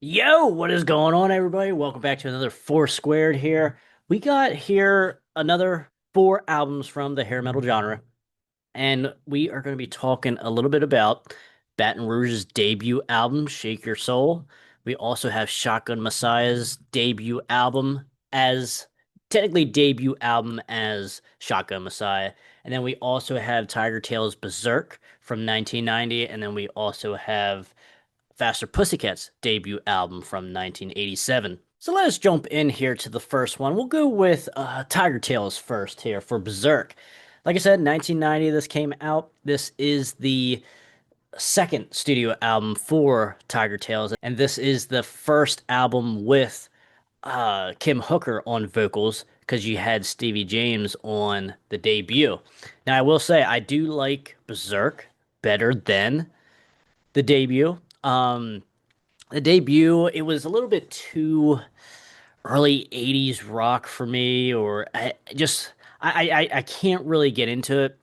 Yo, what is going on, everybody? Welcome back to another Four Squared here. We got here another four albums from the hair metal genre, and we are going to be talking a little bit about Baton Rouge's debut album, Shake Your Soul. We also have Shotgun Messiah's debut album as technically debut album as Shotgun Messiah. And then we also have Tigertailz Bezerk from 1990, and then we also have Faster Pussycat's debut album from 1987. So let us jump in here to the first one. We'll go with Tigertailz first here for Berserk. Like I said, 1990 this came out. This is the second studio album for Tigertailz, and this is the first album with Kim Hooker on vocals because you had Stevie James on the debut. Now, I will say I do like Berserk better than the debut. The debut, it was a little bit too early 80s rock for me, or I can't really get into it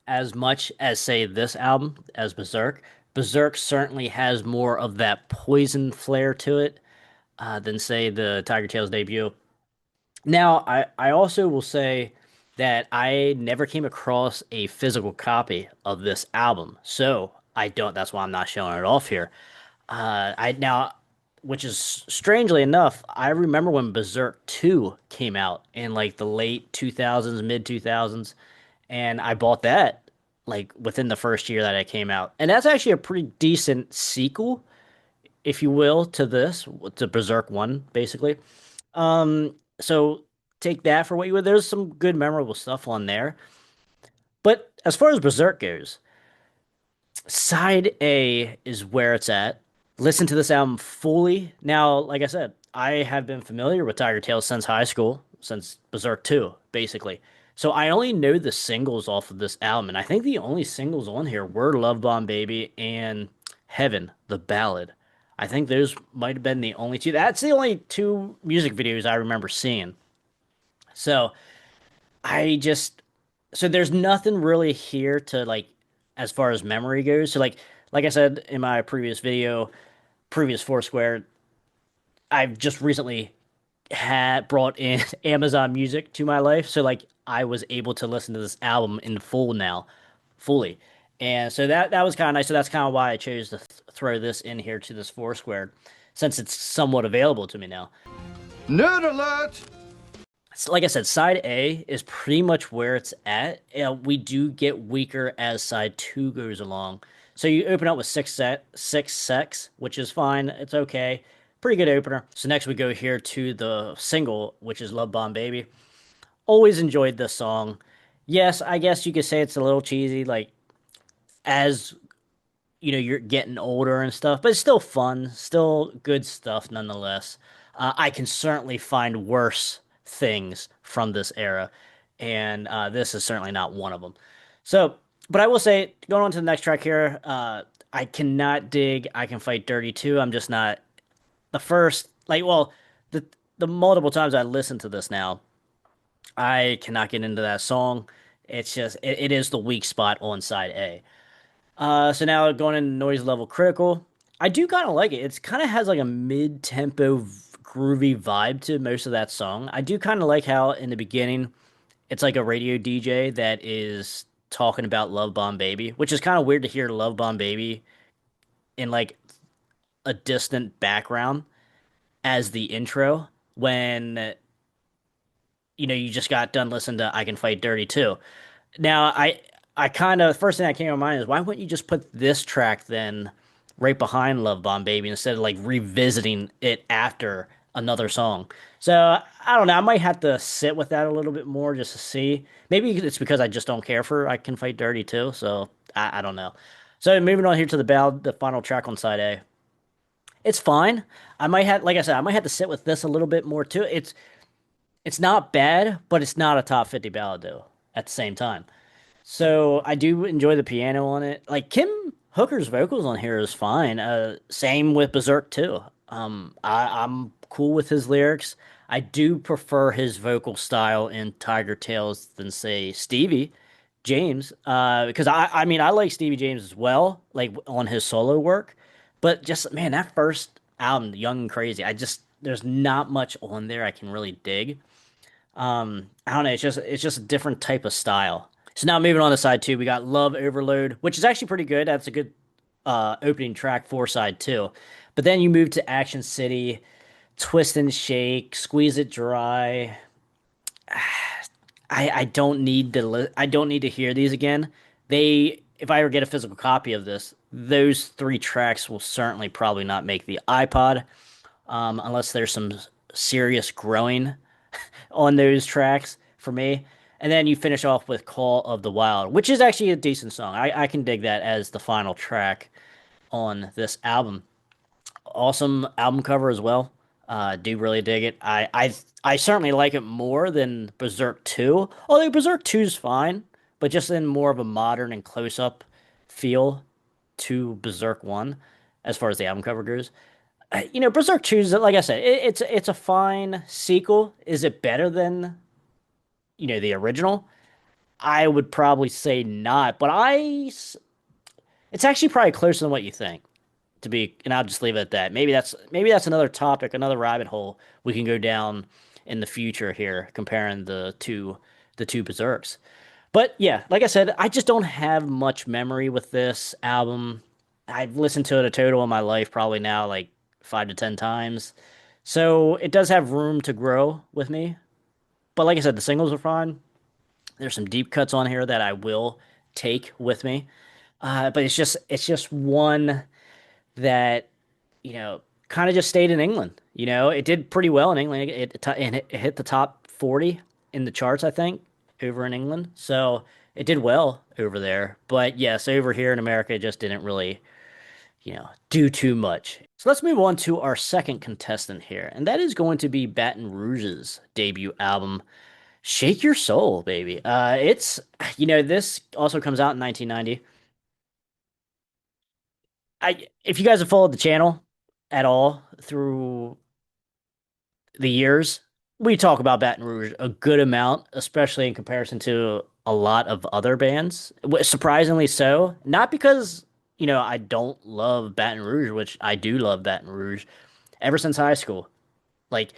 as much as say this album as Berserk. Berserk certainly has more of that Poison flair to it than say the Tigertailz debut. Now, I also will say that I never came across a physical copy of this album, so I don't. That's why I'm not showing it off here. I now, which is strangely enough, I remember when Berserk 2 came out in like the late 2000s, mid 2000s, and I bought that like within the first year that it came out. And that's actually a pretty decent sequel, if you will, to this, to Berserk 1, basically. So take that for what you would. There's some good memorable stuff on there. But as far as Berserk goes, side A is where it's at. Listen to this album fully. Now, like I said, I have been familiar with Tigertailz since high school, since Berserk 2, basically. So I only know the singles off of this album, and I think the only singles on here were Love Bomb Baby and Heaven, the ballad. I think those might have been the only two. That's the only two music videos I remember seeing. So I just so there's nothing really here to like as far as memory goes. So like I said in my previous video, previous Foursquare, I've just recently had brought in Amazon Music to my life. So like I was able to listen to this album in full now, fully. And so that was kind of nice. So that's kind of why I chose to throw this in here to this Foursquare since it's somewhat available to me now. Nerd alert! So like I said, side A is pretty much where it's at. We do get weaker as side two goes along. So you open up with six sex, which is fine. It's okay. Pretty good opener. So next we go here to the single, which is Love Bomb Baby. Always enjoyed this song. Yes, I guess you could say it's a little cheesy, like as you're getting older and stuff, but it's still fun, still good stuff nonetheless. I can certainly find worse things from this era, and this is certainly not one of them. So, but I will say, going on to the next track here, I cannot dig I Can Fight Dirty too. I'm just not the first, like, well, the the multiple times I listen to this now, I cannot get into that song. It's just, it is the weak spot on side A. So now going into noise level critical, I do kind of like it. It's kind of has like a mid-tempo groovy vibe to most of that song. I do kind of like how in the beginning it's like a radio DJ that is talking about Love Bomb Baby, which is kind of weird to hear Love Bomb Baby in like a distant background as the intro when you just got done listening to I Can Fight Dirty too. Now, I kind of first thing that came to my mind is why wouldn't you just put this track then right behind Love Bomb Baby instead of like revisiting it after another song? So I don't know. I might have to sit with that a little bit more just to see. Maybe it's because I just don't care for I Can Fight Dirty too. So I don't know. So moving on here to the ballad, the final track on side A. It's fine. I might have, like I said, I might have to sit with this a little bit more too. It's not bad, but it's not a top 50 ballad though at the same time. So I do enjoy the piano on it. Like Kim Hooker's vocals on here is fine. Same with Berserk too. I'm cool with his lyrics. I do prefer his vocal style in Tigertailz than say Stevie James. Because I mean I like Stevie James as well, like on his solo work. But just man, that first album, Young and Crazy. There's not much on there I can really dig. I don't know, it's just a different type of style. So now moving on to side two, we got Love Overload, which is actually pretty good. That's a good opening track for side two. But then you move to Action City, Twist and Shake, Squeeze It Dry. I don't need to hear these again. If I ever get a physical copy of this, those three tracks will certainly probably not make the iPod, unless there's some serious growing on those tracks for me. And then you finish off with Call of the Wild, which is actually a decent song. I can dig that as the final track on this album. Awesome album cover as well. Do really dig it. I certainly like it more than Berserk 2. Although Berserk 2 is fine, but just in more of a modern and close-up feel to Berserk 1 as far as the album cover goes. Berserk 2 is, like I said, it's a fine sequel. Is it better than, the original? I would probably say not, but it's actually probably closer than what you think. And I'll just leave it at that. Maybe that's another topic, another rabbit hole we can go down in the future here, comparing the two Berserks. But yeah, like I said, I just don't have much memory with this album. I've listened to it a total in my life probably now like 5 to 10 times. So it does have room to grow with me. But like I said, the singles are fine. There's some deep cuts on here that I will take with me. But it's just one that, kind of just stayed in England. It did pretty well in England. It hit the top 40 in the charts, I think, over in England. So it did well over there. But yes, over here in America, it just didn't really, do too much. So let's move on to our second contestant here, and that is going to be Baton Rouge's debut album, Shake Your Soul, baby. This also comes out in 1990. If you guys have followed the channel at all through the years, we talk about Baton Rouge a good amount, especially in comparison to a lot of other bands. Surprisingly so, not because, I don't love Baton Rouge, which I do love Baton Rouge ever since high school. Like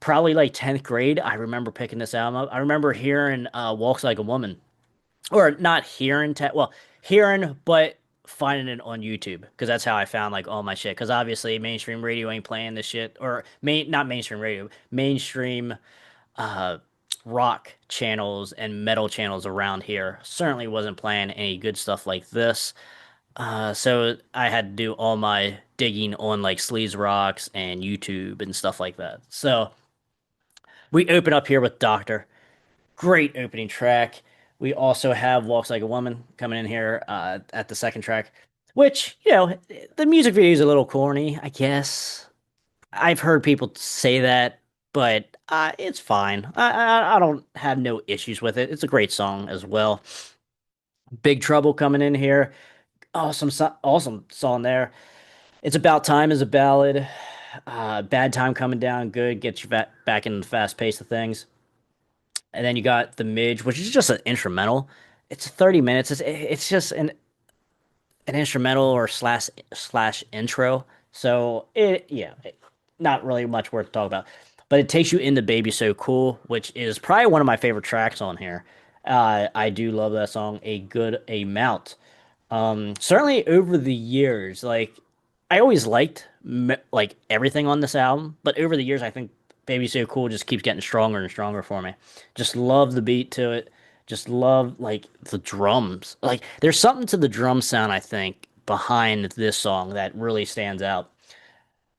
probably like 10th grade, I remember picking this album up. I remember hearing Walks Like a Woman, or not hearing well, hearing but finding it on YouTube, because that's how I found like all my shit, because obviously mainstream radio ain't playing this shit, or not mainstream radio, mainstream uh rock channels and metal channels around here certainly wasn't playing any good stuff like this. So I had to do all my digging on like Sleaze Rocks and YouTube and stuff like that. So we open up here with Doctor. Great opening track. We also have Walks Like a Woman coming in here at the second track, which, the music video is a little corny, I guess. I've heard people say that, but it's fine. I don't have no issues with it. It's a great song as well. Big Trouble coming in here. Awesome song there. It's About Time is a ballad. Bad Time coming down, good. Gets you back in the fast pace of things. And then you got The Midge, which is just an instrumental. It's 30 minutes. It's just an instrumental or slash intro. So not really much worth to talk about. But it takes you into Baby So Cool, which is probably one of my favorite tracks on here. I do love that song a good amount. Certainly over the years, like I always liked like everything on this album, but over the years, I think Baby So Cool just keeps getting stronger and stronger for me. Just love the beat to it. Just love like the drums. Like there's something to the drum sound, I think, behind this song that really stands out.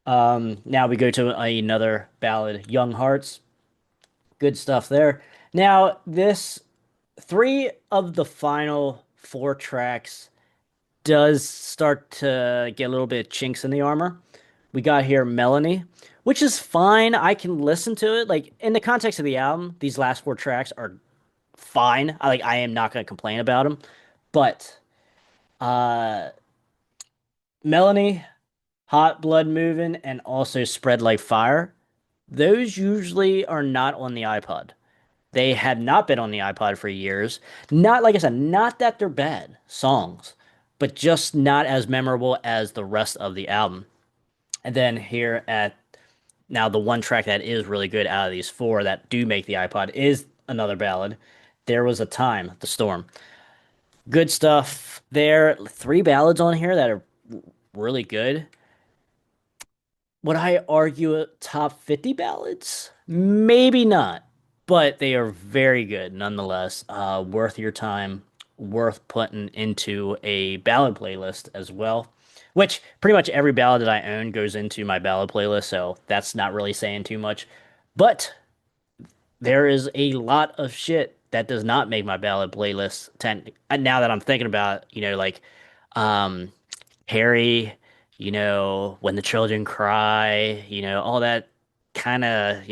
Now we go to another ballad, Young Hearts. Good stuff there. Now, this three of the final four tracks does start to get a little bit chinks in the armor. We got here Melanie, which is fine. I can listen to it. Like in the context of the album, these last four tracks are fine. I am not going to complain about them. But uh Melanie, Hot Blood Moving, and also Spread Like Fire, those usually are not on the iPod. They have not been on the iPod for years. Not, like I said, not that they're bad songs, but just not as memorable as the rest of the album. And then here at now, the one track that is really good out of these four that do make the iPod is another ballad. There was a time, The Storm. Good stuff there. Three ballads on here that are really good. Would I argue top 50 ballads? Maybe not, but they are very good nonetheless. Worth your time, worth putting into a ballad playlist as well. Which pretty much every ballad that I own goes into my ballad playlist, so that's not really saying too much. But there is a lot of shit that does not make my ballad playlist. Now that I'm thinking about, like um, Harry, When the Children Cry, all that kind of,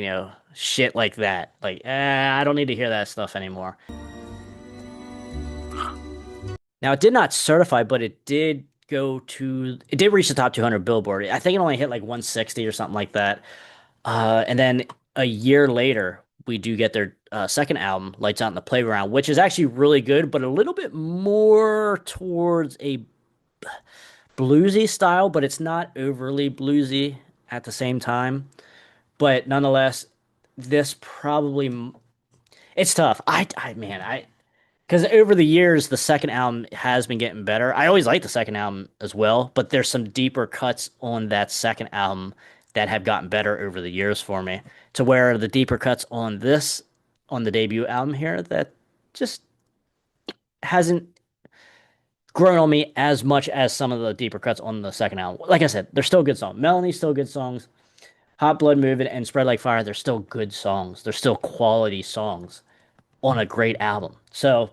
shit like that. Like, I don't need to hear that stuff anymore. Now, it did not certify, but it did reach the top 200 Billboard. I think it only hit like 160 or something like that. And then a year later, we do get their second album, Lights Out in the Playground, which is actually really good, but a little bit more towards a bluesy style, but it's not overly bluesy at the same time. But nonetheless, this probably it's tough. Because over the years, the second album has been getting better. I always liked the second album as well, but there's some deeper cuts on that second album that have gotten better over the years for me. To where the deeper cuts on the debut album here, that just hasn't grown on me as much as some of the deeper cuts on the second album. Like I said, they're still good songs. Melanie's still good songs. Hot Blood Moving and Spread Like Fire, they're still good songs. They're still quality songs on a great album. So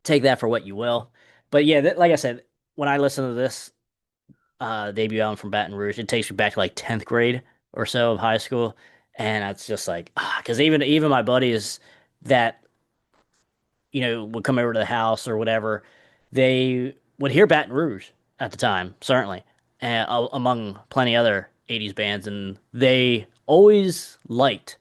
take that for what you will. But yeah, like I said, when I listen to this debut album from Baton Rouge, it takes me back to like 10th grade or so of high school. And it's just like, because even my buddies that, would come over to the house or whatever, they would hear Baton Rouge at the time, certainly, and, among plenty other 80s bands. And they always liked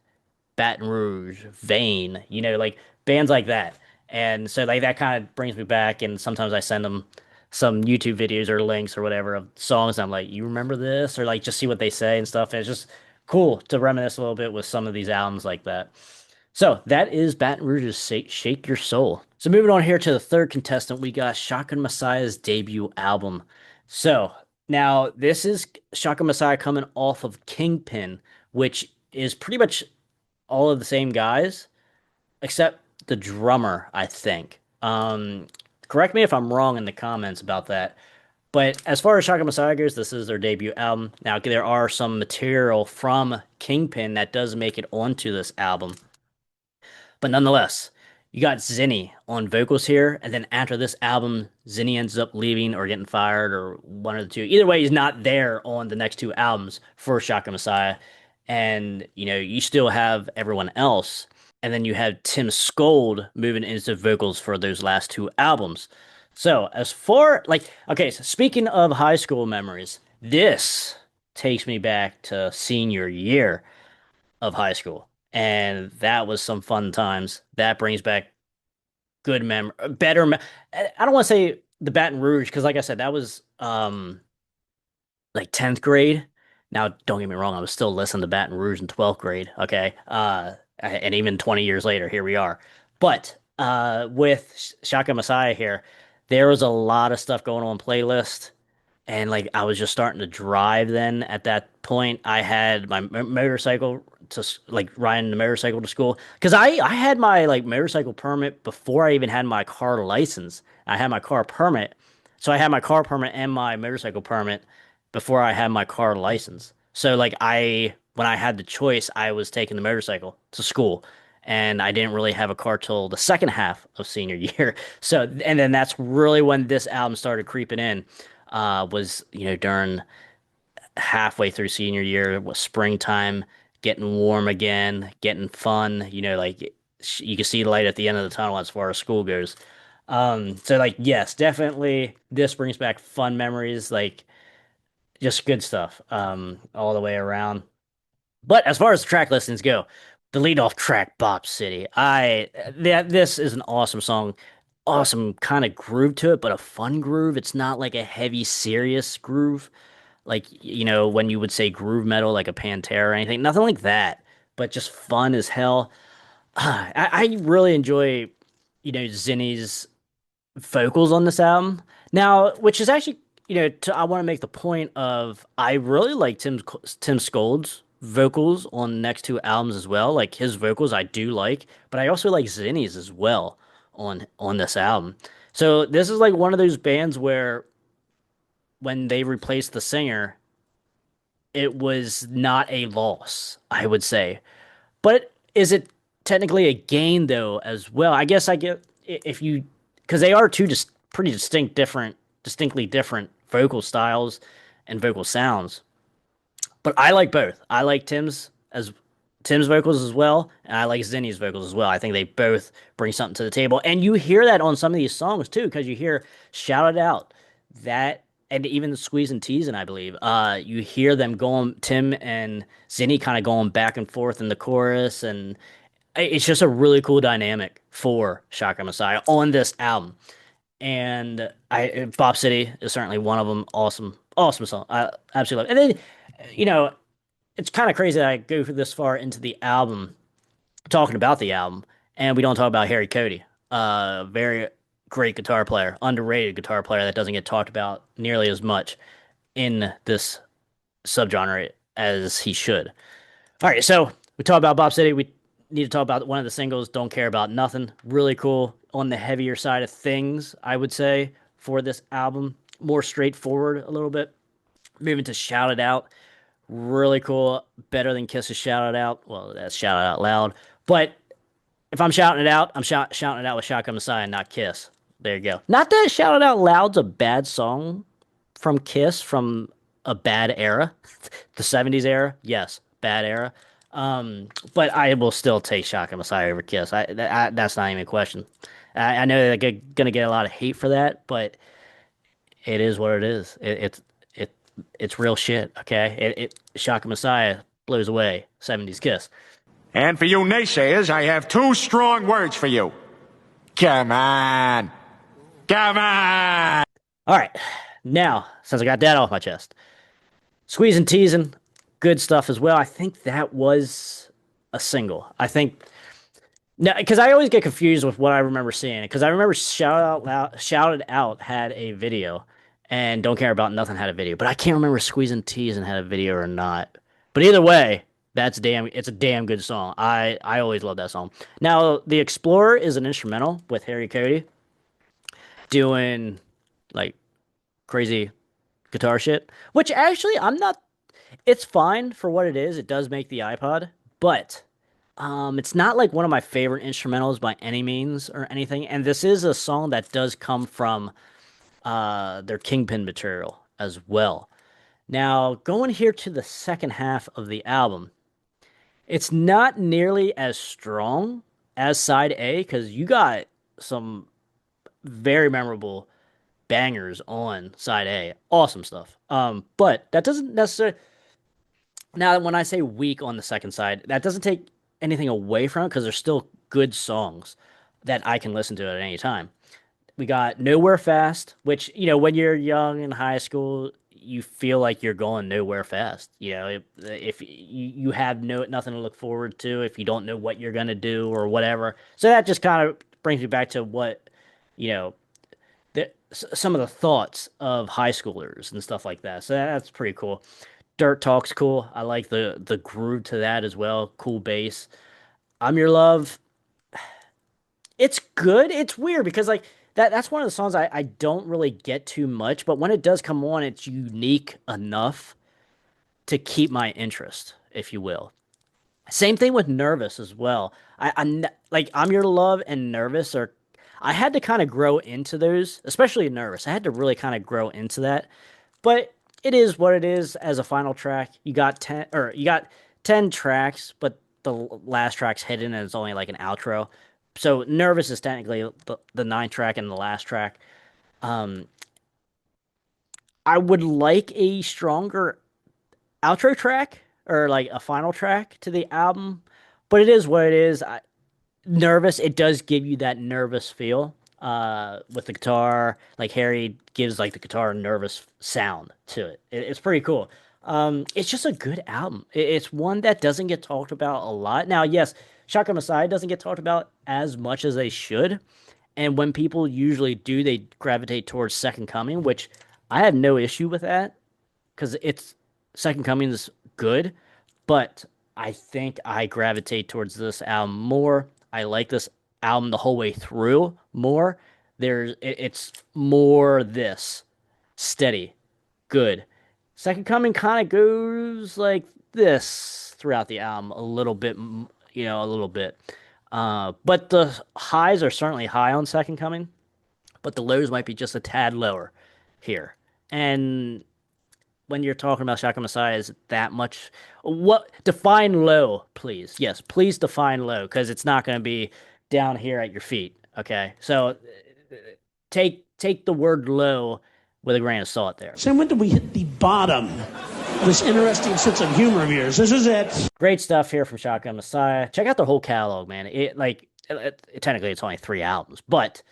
Baton Rouge, Vane, like bands like that. And so like that kind of brings me back. And sometimes I send them some YouTube videos or links or whatever of songs. And I'm like, you remember this? Or like just see what they say and stuff. And it's just cool to reminisce a little bit with some of these albums like that. So that is Baton Rouge's Shake Your Soul. So moving on here to the third contestant, we got Shotgun Messiah's debut album. So now this is Shotgun Messiah coming off of Kingpin, which is pretty much all of the same guys, except the drummer, I think. Correct me if I'm wrong in the comments about that. But as far as Shotgun Messiah goes, this is their debut album. Now, there are some material from Kingpin that does make it onto this album. But nonetheless, you got Zinny on vocals here, and then after this album, Zinny ends up leaving or getting fired, or one of the two. Either way, he's not there on the next two albums for Shotgun Messiah. And you still have everyone else, and then you have Tim Sköld moving into vocals for those last two albums. So as far like okay, so speaking of high school memories, this takes me back to senior year of high school. And that was some fun times. That brings back good memory, I don't want to say the Baton Rouge because, like I said, that was like 10th grade. Now, don't get me wrong, I was still listening to Baton Rouge in 12th grade. Okay, and even 20 years later, here we are. But with Shotgun Messiah here, there was a lot of stuff going on playlist. And like I was just starting to drive then at that point. I had my motorcycle like riding the motorcycle to school because I had my like motorcycle permit before I even had my car license. I had my car permit. So I had my car permit and my motorcycle permit before I had my car license. So like when I had the choice, I was taking the motorcycle to school. And I didn't really have a car till the second half of senior year. So, and then that's really when this album started creeping in was during halfway through senior year. It was springtime, getting warm again, getting fun. Like you can see the light at the end of the tunnel as far as school goes. So like yes, definitely this brings back fun memories, like just good stuff all the way around. But as far as the track listings go, the lead off track, Bop City. This is an awesome song. Awesome kind of groove to it, but a fun groove. It's not like a heavy, serious groove. like when you would say groove metal, like a Pantera or anything. Nothing like that, but just fun as hell. I really enjoy Zinny's vocals on this album. Now, which is actually, I want to make the point of I really like Tim Sköld's vocals on next two albums as well. Like his vocals I do like, but I also like Zinny's as well on this album. So this is like one of those bands where when they replaced the singer, it was not a loss, I would say. But is it technically a gain though as well? I guess I get if you because they are two just pretty distinctly different vocal styles and vocal sounds. But I like both. I like Tim's vocals as well, and I like Zinny's vocals as well. I think they both bring something to the table, and you hear that on some of these songs too, because you hear "Shout It Out," that, and even the Squeeze and Teasing, I believe. You hear them going, Tim and Zinny kind of going back and forth in the chorus, and it's just a really cool dynamic for Shotgun Messiah on this album. And Bop City is certainly one of them. Awesome, awesome song. I absolutely love it. And then, it's kind of crazy that I go this far into the album, talking about the album, and we don't talk about Harry Cody. Very great guitar player, underrated guitar player that doesn't get talked about nearly as much in this subgenre as he should. All right, so we talked about Bob City. We need to talk about one of the singles, Don't Care About Nothing. Really cool on the heavier side of things, I would say, for this album. More straightforward a little bit. Moving to Shout It Out. Really cool. Better than Kiss is Shout It Out. Well, that's Shout It Out Loud. But if I'm shouting it out, I'm shouting it out with Shotgun Messiah, not Kiss. There you go. Not that Shout It Out Loud's a bad song from Kiss from a bad era, the 70s era. Yes, bad era. But I will still take Shotgun Messiah over Kiss. That's not even a question. I know they're gonna get a lot of hate for that, but it is what it is. It's real shit. Okay, Shotgun Messiah blows away 70s Kiss. And for you naysayers, I have two strong words for you. Come on. Come on. All right, now since I got that off my chest, Squeeze and Teasing, good stuff as well. I think that was a single. I think no, because I always get confused with what I remember seeing. Because I remember Shout It Out had a video, and Don't Care About Nothing had a video, but I can't remember Squeeze and Teasing had a video or not. But either way, it's a damn good song. I always love that song. Now, The Explorer is an instrumental with Harry Cody doing like crazy guitar shit, which actually I'm not. It's fine for what it is. It does make the iPod, but it's not like one of my favorite instrumentals by any means or anything. And this is a song that does come from their Kingpin material as well. Now, going here to the second half of the album, it's not nearly as strong as side A because you got some very memorable bangers on side A. Awesome stuff. But that doesn't necessarily. Now, when I say weak on the second side, that doesn't take anything away from it because there's still good songs that I can listen to at any time. We got Nowhere Fast, which, when you're young in high school, you feel like you're going nowhere fast. If you have nothing to look forward to, if you don't know what you're going to do or whatever. So that just kind of brings me back to what, some of the thoughts of high schoolers and stuff like that. So that's pretty cool. Dirt Talk's cool. I like the groove to that as well. Cool bass. I'm Your Love. It's good. It's weird because like that's one of the songs I don't really get too much, but when it does come on, it's unique enough to keep my interest, if you will. Same thing with Nervous as well. Like I'm Your Love and Nervous are I had to kind of grow into those, especially Nervous. I had to really kind of grow into that. But it is what it is as a final track. You got 10 tracks, but the last track's hidden and it's only like an outro. So Nervous is technically the ninth track and the last track. Um, I would like a stronger outro track or like a final track to the album, but it is what it is. Nervous, it does give you that nervous feel. with the guitar. Like Harry gives like the guitar a nervous sound to it. It's pretty cool. It's just a good album. It's one that doesn't get talked about a lot. Now, yes, Shotgun Messiah doesn't get talked about as much as they should. And when people usually do, they gravitate towards Second Coming, which I have no issue with that because it's Second Coming is good, but I think I gravitate towards this album more. I like this album the whole way through more. It's more this steady, good. Second Coming kind of goes like this throughout the album a little bit, a little bit. But the highs are certainly high on Second Coming, but the lows might be just a tad lower here. And when you're talking about Shotgun Messiah, is that much? What define low, please? Yes, please define low because it's not going to be down here at your feet. Okay, so take the word low with a grain of salt there. So when did we hit the bottom? This interesting sense of humor of yours. This is it. Great stuff here from Shotgun Messiah. Check out the whole catalog, man. Technically it's only 3 albums, but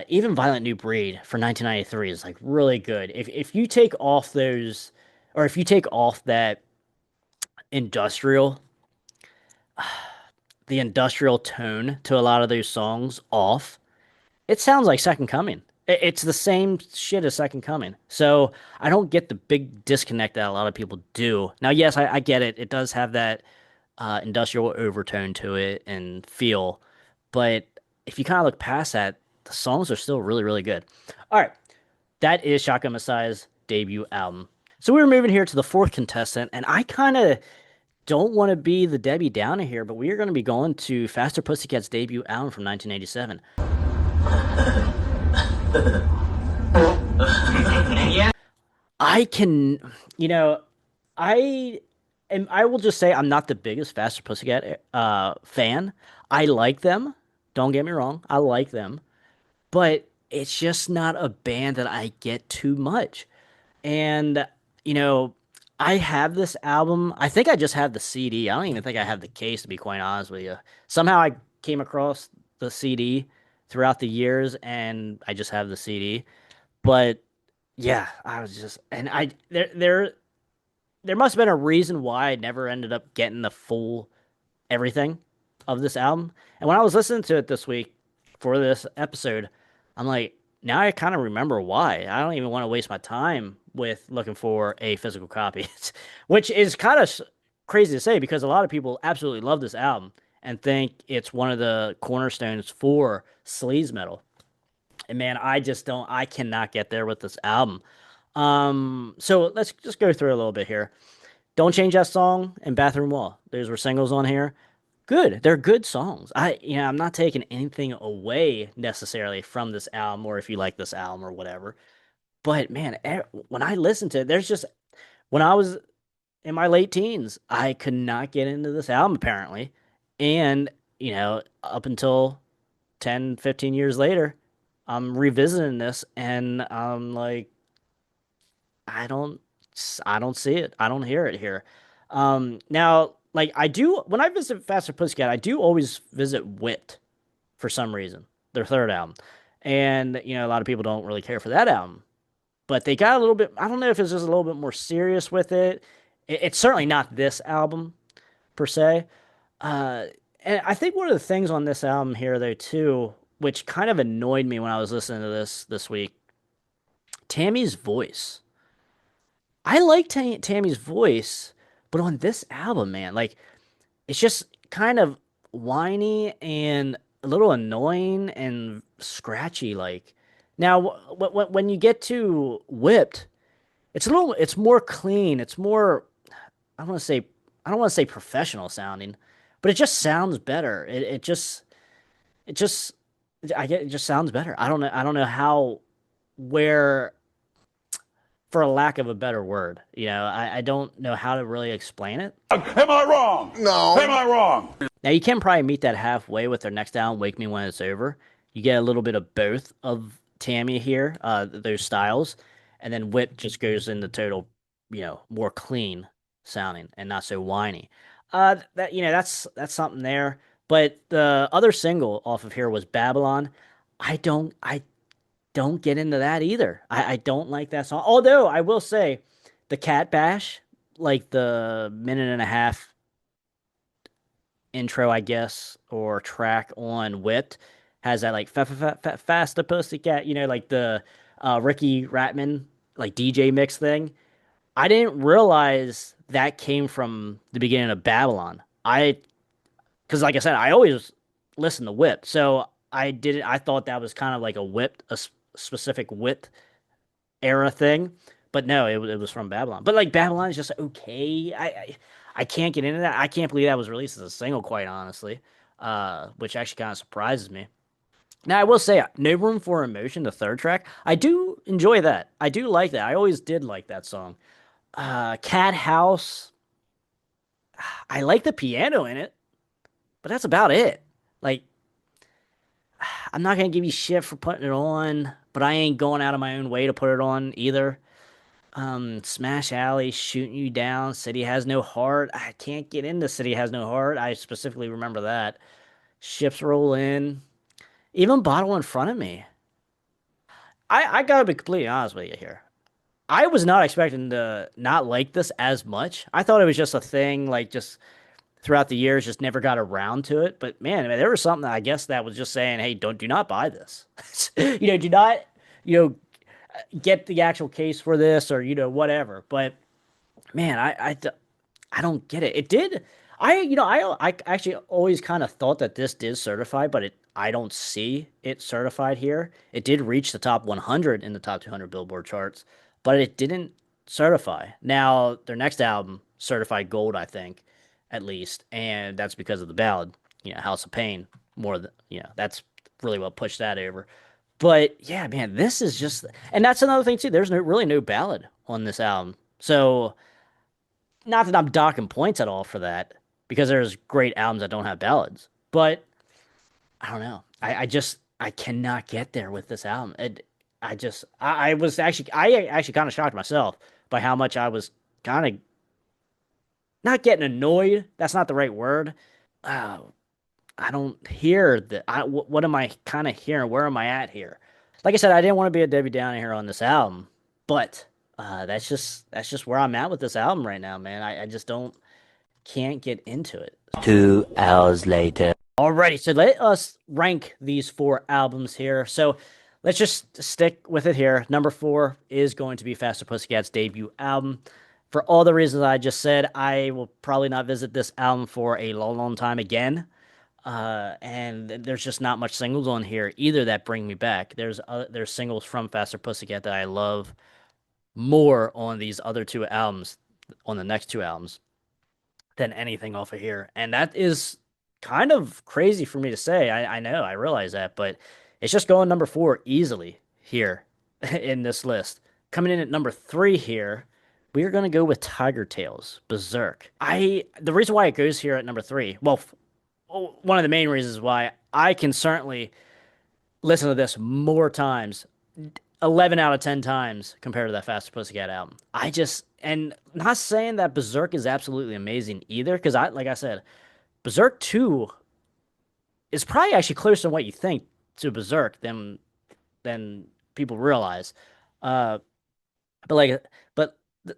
even Violent New Breed for 1993 is like really good. If you take off those, or if you take off that industrial, the industrial tone to a lot of those songs off, it sounds like Second Coming. It's the same shit as Second Coming. So I don't get the big disconnect that a lot of people do. Now, yes, I get it. It does have that industrial overtone to it and feel, but if you kind of look past that, the songs are still really, really good. All right, that is Shotgun Messiah's debut album. So we're moving here to the fourth contestant, and I kind of don't want to be the Debbie Downer here, but we are going to be going to Faster Pussycat's debut album from 1987. I can, I will just say I'm not the biggest Faster Pussycat fan. I like them. Don't get me wrong. I like them. But it's just not a band that I get too much. And, I have this album. I think I just have the CD. I don't even think I have the case, to be quite honest with you. Somehow I came across the CD throughout the years, and I just have the CD. But yeah, I was just, and there must have been a reason why I never ended up getting the full everything of this album. And when I was listening to it this week for this episode, I'm like, now I kind of remember why. I don't even want to waste my time with looking for a physical copy, which is kind of crazy to say because a lot of people absolutely love this album and think it's one of the cornerstones for sleaze metal. And man, I cannot get there with this album. So let's just go through a little bit here. Don't Change That Song and Bathroom Wall. Those were singles on here. Good. They're good songs. I'm not taking anything away necessarily from this album or if you like this album or whatever. But man, when I listen to it, when I was in my late teens, I could not get into this album apparently. And, up until 10, 15 years later, I'm revisiting this and I'm like, I don't see it. I don't hear it here. Now, like I do when I visit Faster Pussycat, I do always visit Whipped for some reason, their third album. And, a lot of people don't really care for that album. But they got a little bit, I don't know if it's just a little bit more serious with it. It's certainly not this album per se. And I think one of the things on this album here, though, too, which kind of annoyed me when I was listening to this week, Tammy's voice. I like Tammy's voice, but on this album, man, like, it's just kind of whiny and a little annoying and scratchy. Like, now, when you get to Whipped, it's more clean. It's more, I don't want to say professional sounding, but it just sounds better. It just sounds better. I don't know how, where, for a lack of a better word, I don't know how to really explain it. Am I wrong? No. Am I wrong? Now you can probably meet that halfway with their next album, Wake Me When It's Over. You get a little bit of both of Tammy here, those styles, and then Whip just goes into total, more clean sounding and not so whiny. That's something there. But the other single off of here was Babylon. I don't get into that either. I don't like that song. Although I will say the Cat Bash, like the minute and a half intro, I guess, or track on Whipped, has that like faster pussycat, like the Ricky Ratman like DJ mix thing. I didn't realize that came from the beginning of Babylon. Because like I said, I always listen to Whipped, so I thought that was kind of like a Whipped, specific Whipped era thing, but no, it was from Babylon. But like Babylon is just okay. I can't get into that. I can't believe that was released as a single, quite honestly, which actually kind of surprises me. Now I will say, No Room for Emotion, the third track, I do enjoy that. I do like that. I always did like that song. Cat House, I like the piano in it, but that's about it. Like I'm not gonna give you shit for putting it on, but I ain't going out of my own way to put it on either. Smash Alley, Shooting You Down, City Has No Heart. I can't get into City Has No Heart. I specifically remember that. Ships Roll In. Even Bottle in Front of Me. I gotta be completely honest with you here. I was not expecting to not like this as much. I thought it was just a thing, like just throughout the years, just never got around to it. But man, I mean, there was something I guess that was just saying, hey, do not buy this. Do not, you know, get the actual case for this or whatever. But man, I don't get it. It did. I actually always kind of thought that this did certify, but I don't see it certified here. It did reach the top 100 in the top 200 Billboard charts, but it didn't certify. Now their next album certified gold, I think, at least, and that's because of the ballad, House of Pain. More than that's really what pushed that over. But yeah, man, this is just, and that's another thing too. There's really no ballad on this album, so not that I'm docking points at all for that, because there's great albums that don't have ballads. But I don't know. I cannot get there with this album. I actually kind of shocked myself by how much I was kind of not getting annoyed. That's not the right word. Uh, I don't hear that. What am I kind of hearing? Where am I at here? Like I said, I didn't want to be a Debbie Downer here on this album, but that's just where I'm at with this album right now, man. I just can't get into it. 2 hours later. Alrighty, so let us rank these four albums here. So let's just stick with it here. Number four is going to be Faster Pussycat's debut album. For all the reasons I just said, I will probably not visit this album for a long, long time again. And there's just not much singles on here either that bring me back. There's singles from Faster Pussycat that I love more on these other two albums, on the next two albums, than anything off of here. And that is kind of crazy for me to say. I know, I realize that, but it's just going number four easily here in this list. Coming in at number three here, we are going to go with Tigertailz, Bezerk. The reason why it goes here at number three, well, one of the main reasons why I can certainly listen to this more times, 11 out of 10 times compared to that Faster Pussycat album. And not saying that Bezerk is absolutely amazing either, because like I said, Bezerk 2 is probably actually closer than what you think to Bezerk than people realize. Uh, but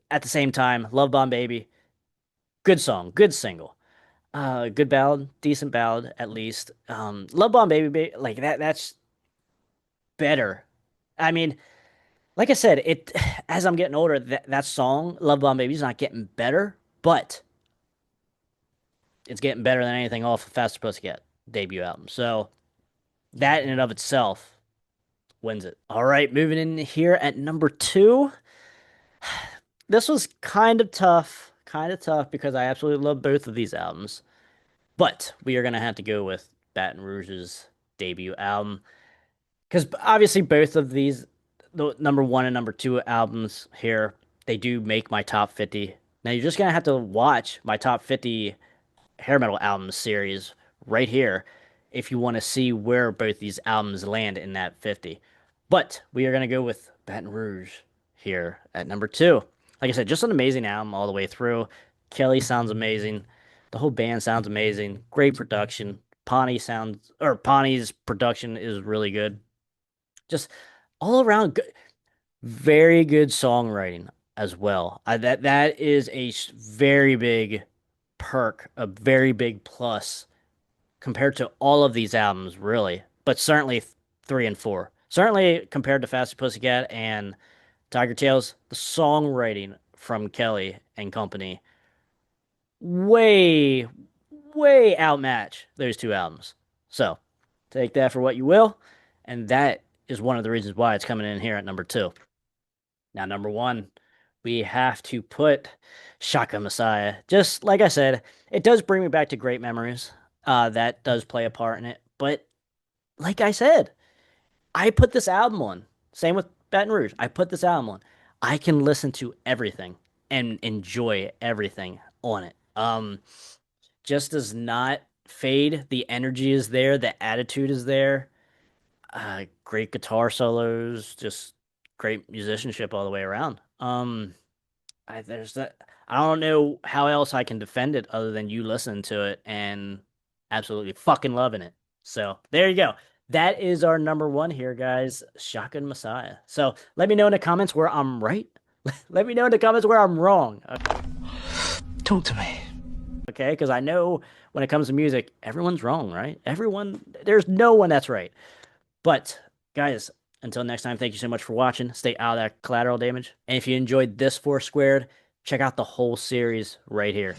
at the same time, Love Bomb Baby, good song, good single. Good ballad, decent ballad at least. Love Bomb Baby, like that's better. I mean, like I said, it as I'm getting older, that song, Love Bomb Baby, is not getting better, but it's getting better than anything off of Faster Pussycat debut album. So that in and of itself wins it. All right, moving in here at number two. This was kind of tough because I absolutely love both of these albums. But we are gonna have to go with Baton Rouge's debut album, because obviously both of these, the number one and number two albums here, they do make my top 50. Now you're just gonna have to watch my top 50 hair metal albums series right here if you want to see where both these albums land in that 50. But we are gonna go with Baton Rouge here at number two. Like I said, just an amazing album all the way through. Kelly sounds amazing. The whole band sounds amazing. Great production. Pawnee Pawnee production is really good. Just all around good, very good songwriting as well. That is a very big perk, a very big plus compared to all of these albums, really. But certainly three and four. Certainly compared to Faster Pussycat and Tigertailz, the songwriting from Kelly and company way, way outmatch those two albums. So take that for what you will. And that is one of the reasons why it's coming in here at number two. Now, number one, we have to put Shotgun Messiah. Just like I said, it does bring me back to great memories. That does play a part in it. But like I said, I put this album on. Same with Baton Rouge. I put this album on. I can listen to everything and enjoy everything on it. Just does not fade. The energy is there. The attitude is there. Great guitar solos. Just great musicianship all the way around. There's that. I don't know how else I can defend it other than you listening to it and absolutely fucking loving it. So there you go. That is our number one here, guys. Shotgun Messiah. So let me know in the comments where I'm right. Let me know in the comments where I'm wrong. Talk to me. Okay, because I know when it comes to music, everyone's wrong, right? There's no one that's right. But guys, until next time, thank you so much for watching. Stay out of that collateral damage. And if you enjoyed this Four Squared, check out the whole series right here.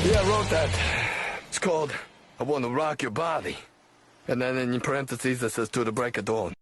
Yeah, I wrote that. It's called I Want to Rock Your Body. And then in parentheses it says to the break of dawn.